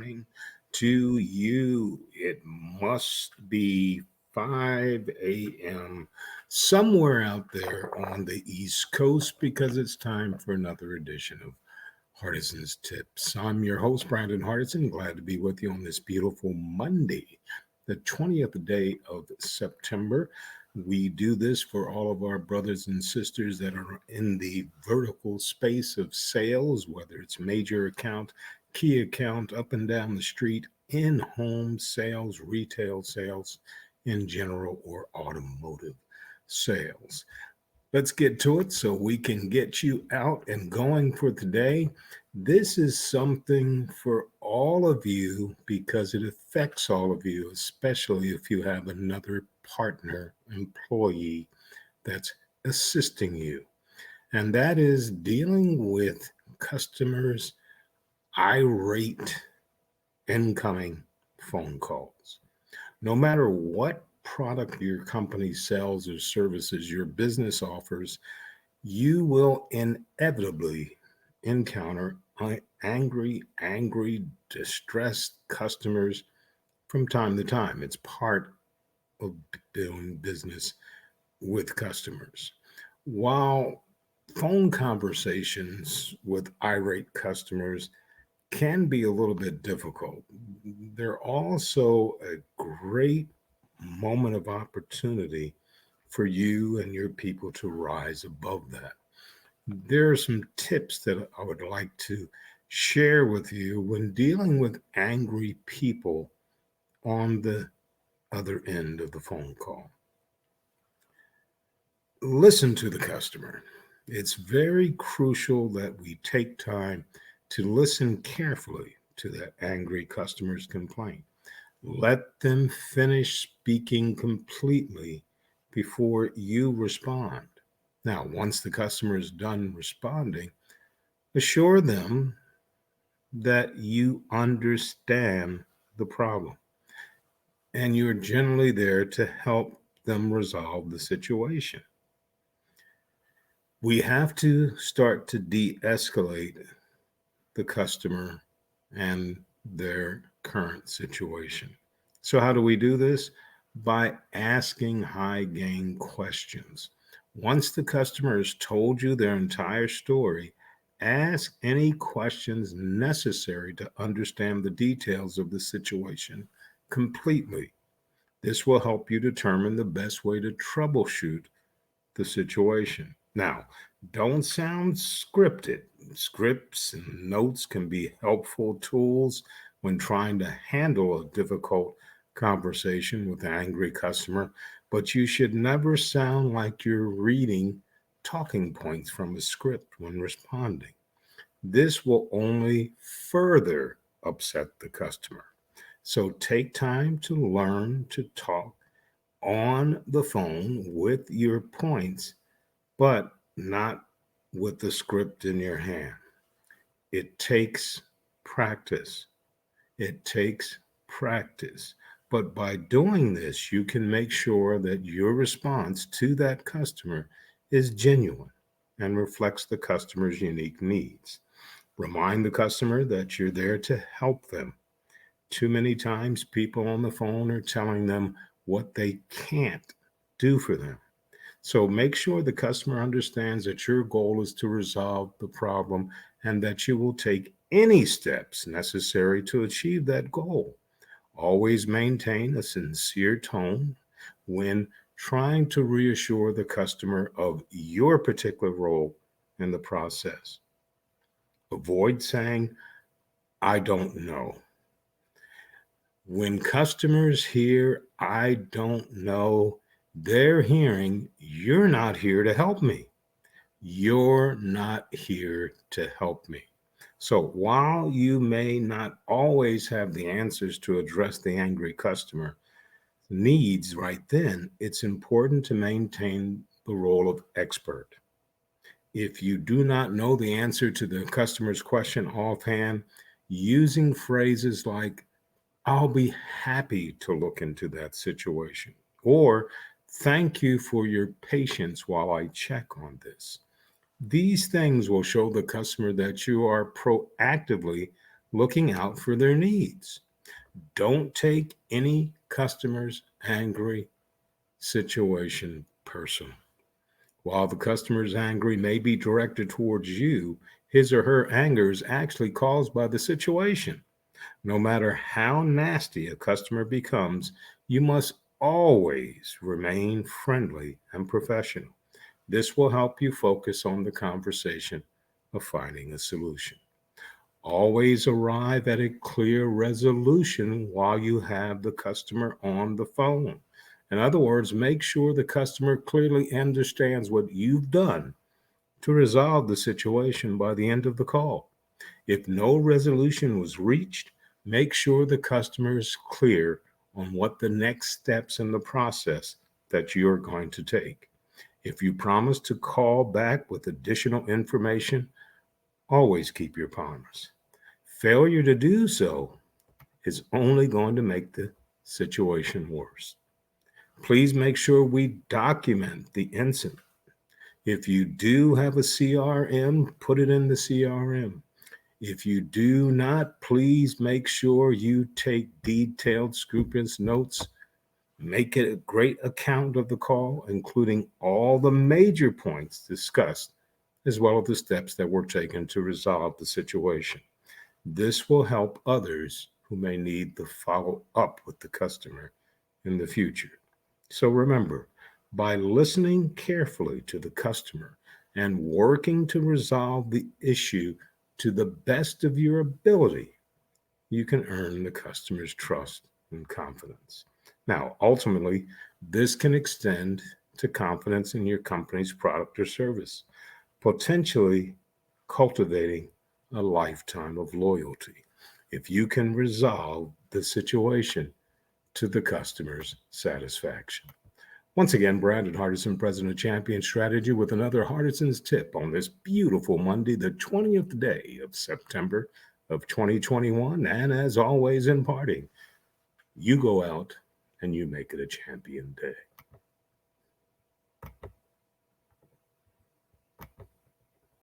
morning to you. It must be 5 a.m. somewhere out there on the East Coast because it's time for another edition of Hardison's Tips. I'm your host, Brandon Hardison. Glad to be with you on this beautiful Monday, the 20th day of September. We do this for all of our brothers and sisters that are in the vertical space of sales, whether it's major account, key account, up and down the street, in home sales, retail sales in general, or automotive sales. Let's get to it so we can get you out and going for today. This is something for all of you because it affects all of you, especially if you have another partner, employee that's assisting you. And that is dealing with customers' irate incoming phone calls. No matter what product your company sells or services your business offers, you will inevitably encounter angry, distressed customers from time to time. It's part of doing business with customers. While phone conversations with irate customers can be a little bit difficult, they're also a great moment of opportunity for you and your people to rise above that. There are some tips that I would like to share with you when dealing with angry people on the other end of the phone call. Listen to the customer. It's very crucial that we take time to listen carefully to that angry customer's complaint. Let them finish speaking completely before you respond. Now, once the customer is done responding, assure them that you understand the problem and you're generally there to help them resolve the situation. We have to start to de escalate the customer and their current situation. So, how do we do this? By asking high gain questions. Once the customer has told you their entire story, ask any questions necessary to understand the details of the situation completely. This will help you determine the best way to troubleshoot the situation. Now, don't sound scripted. Scripts and notes can be helpful tools when trying to handle a difficult conversation with an angry customer, but you should never sound like you're reading talking points from a script when responding. This will only further upset the customer. So take time to learn to talk on the phone with your points, but not with the script in your hand. It takes practice. It takes practice. But by doing this, you can make sure that your response to that customer is genuine and reflects the customer's unique needs. Remind the customer that you're there to help them. Too many times, people on the phone are telling them what they can't do for them. So make sure the customer understands that your goal is to resolve the problem and that you will take any steps necessary to achieve that goal. Always maintain a sincere tone when trying to reassure the customer of your particular role in the process. Avoid saying, I don't know. When customers hear, I don't know, they're hearing, you're not here to help me. You're not here to help me. So while you may not always have the answers to address the angry customer needs right then, it's important to maintain the role of expert. If you do not know the answer to the customer's question offhand, using phrases like, I'll be happy to look into that situation, or thank you for your patience while I check on this. These things will show the customer that you are proactively looking out for their needs. Don't take any customer's angry situation personal. While the customer's angry may be directed towards you, his or her anger is actually caused by the situation. No matter how nasty a customer becomes, you must always remain friendly and professional. This will help you focus on the conversation of finding a solution. Always arrive at a clear resolution while you have the customer on the phone. In other words, make sure the customer clearly understands what you've done to resolve the situation by the end of the call. If no resolution was reached, make sure the customer is clear on what the next steps in the process that you're going to take. If you promise to call back with additional information, always keep your promise. Failure to do so is only going to make the situation worse. Please make sure we document the incident. If you do have a CRM, put it in the CRM. If you do not, please make sure you take detailed, scrupulous notes. Make it a great account of the call, including all the major points discussed, as well as the steps that were taken to resolve the situation. This will help others who may need to follow up with the customer in the future. So remember, by listening carefully to the customer and working to resolve the issue to the best of your ability, you can earn the customer's trust and confidence. Now, ultimately, this can extend to confidence in your company's product or service, potentially cultivating a lifetime of loyalty if you can resolve the situation to the customer's satisfaction. Once again, Brandon Hardison, President of Champion Strategy, with another Hardison's tip on this beautiful Monday, the 20th day of September of 2021. And as always, in parting, you go out and you make it a champion day.